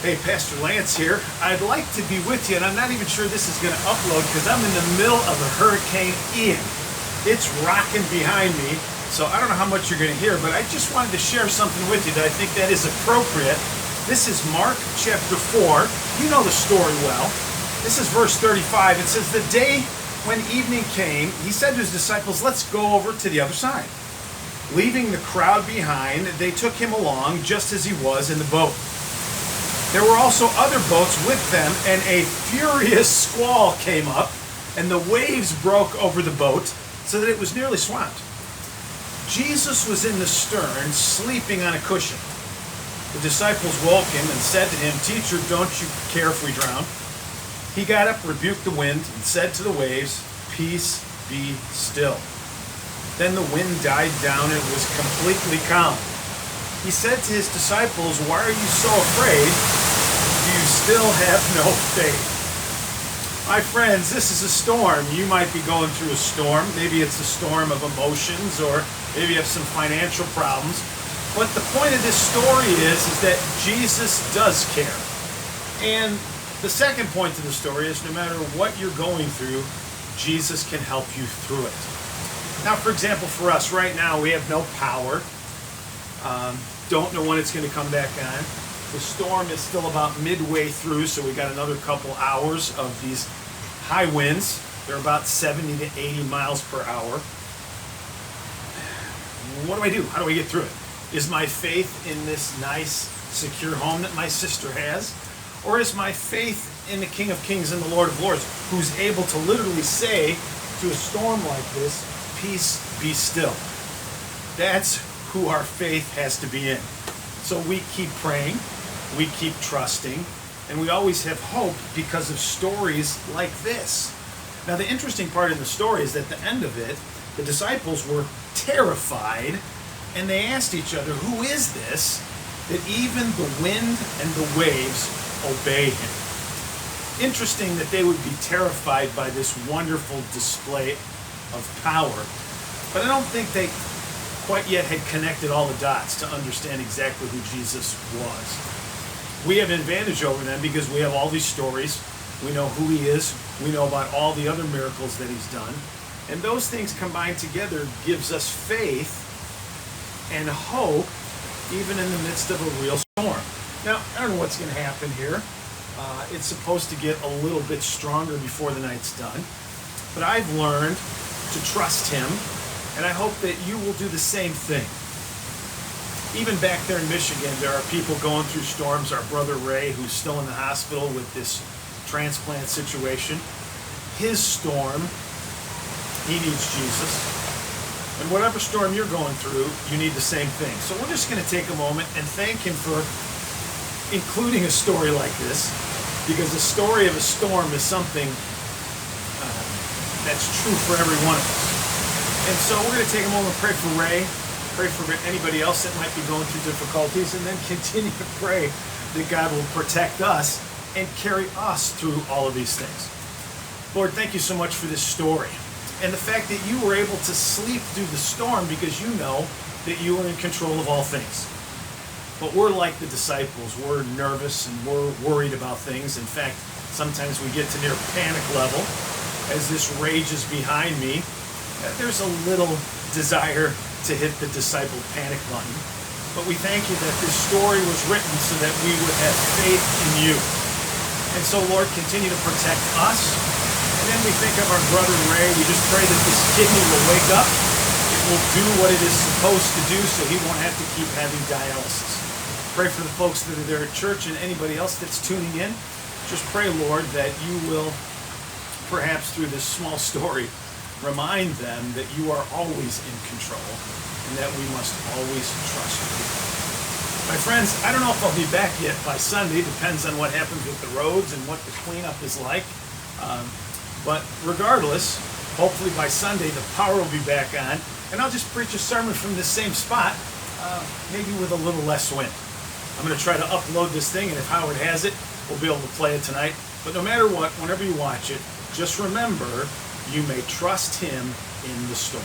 Hey, Pastor Lance here. I'd like to be with you, and I'm not even sure this is going to upload because I'm in the middle of a Hurricane Ian. It's rocking behind me, so I don't know how much you're going to hear, but I just wanted to share something with you that I think that is appropriate. This is Mark chapter 4. You know the story well. This is verse 35. It says, "The day when evening came, he said to his disciples, 'Let's go over to the other side.' Leaving the crowd behind, they took him along just as he was in the boat. There were also other boats with them, and a furious squall came up, and the waves broke over the boat so that it was nearly swamped. Jesus was in the stern, sleeping on a cushion. The disciples woke him and said to him, 'Teacher, don't you care if we drown?' He got up, rebuked the wind, and said to the waves, 'Peace, be still.' Then the wind died down and it was completely calm. He said to his disciples, 'Why are you so afraid? Do you still have no faith?'" My friends, this is a storm. You might be going through a storm. Maybe it's a storm of emotions, or maybe you have some financial problems. But the point of this story is that Jesus does care. And the second point to the story is no matter what you're going through, Jesus can help you through it. Now, for example, for us right now, we have no power. Don't know when it's going to come back on. The storm is still about midway through, so we got another couple hours of these high winds. They're about 70 to 80 miles per hour. What do I do? How do I get through it? Is my faith in this nice, secure home that my sister has? Or is my faith in the King of Kings and the Lord of Lords, who's able to literally say to a storm like this, "Peace, be still"? That's who our faith has to be in. So we keep praying, we keep trusting, and we always have hope because of stories like this. Now, the interesting part in the story is that at the end of it, the disciples were terrified, and they asked each other, "Who is this that even the wind and the waves obey him?" Interesting that they would be terrified by this wonderful display of power, but I don't think they quite yet had connected all the dots to understand exactly who Jesus was. We have an advantage over them because we have all these stories. We know who he is. We know about all the other miracles that he's done. And those things combined together gives us faith and hope even in the midst of a real storm. Now, I don't know what's going to happen here. It's supposed to get a little bit stronger before the night's done. But I've learned to trust him, and I hope that you will do the same thing. Even back there in Michigan, there are people going through storms. Our brother Ray, who's still in the hospital with this transplant situation, his storm, he needs Jesus. And whatever storm you're going through, you need the same thing. So we're just going to take a moment and thank him for including a story like this, because the story of a storm is something that's true for every one of us. And so we're going to take a moment and pray for Ray, pray for anybody else that might be going through difficulties, and then continue to pray that God will protect us and carry us through all of these things. Lord, thank you so much for this story and the fact that you were able to sleep through the storm because you know that you are in control of all things. But we're like the disciples. We're nervous and we're worried about things. In fact, sometimes we get to near panic level. As this rages behind me, there's a little desire to hit the disciple panic button. But we thank you that this story was written so that we would have faith in you. And so, Lord, continue to protect us. And then we think of our brother Ray. We just pray that this kidney will wake up. It will do what it is supposed to do so he won't have to keep having dialysis. Pray for the folks that are there at church and anybody else that's tuning in. Just pray, Lord, that you will, perhaps through this small story, remind them that you are always in control and that we must always trust you. My friends, I don't know if I'll be back yet by Sunday. Depends on what happens with the roads and what the cleanup is like. But regardless, hopefully by Sunday the power will be back on, and I'll just preach a sermon from this same spot, maybe with a little less wind. I'm going to try to upload this thing, and if Howard has it, we'll be able to play it tonight. But no matter what, whenever you watch it, just remember, you may trust him in the storm.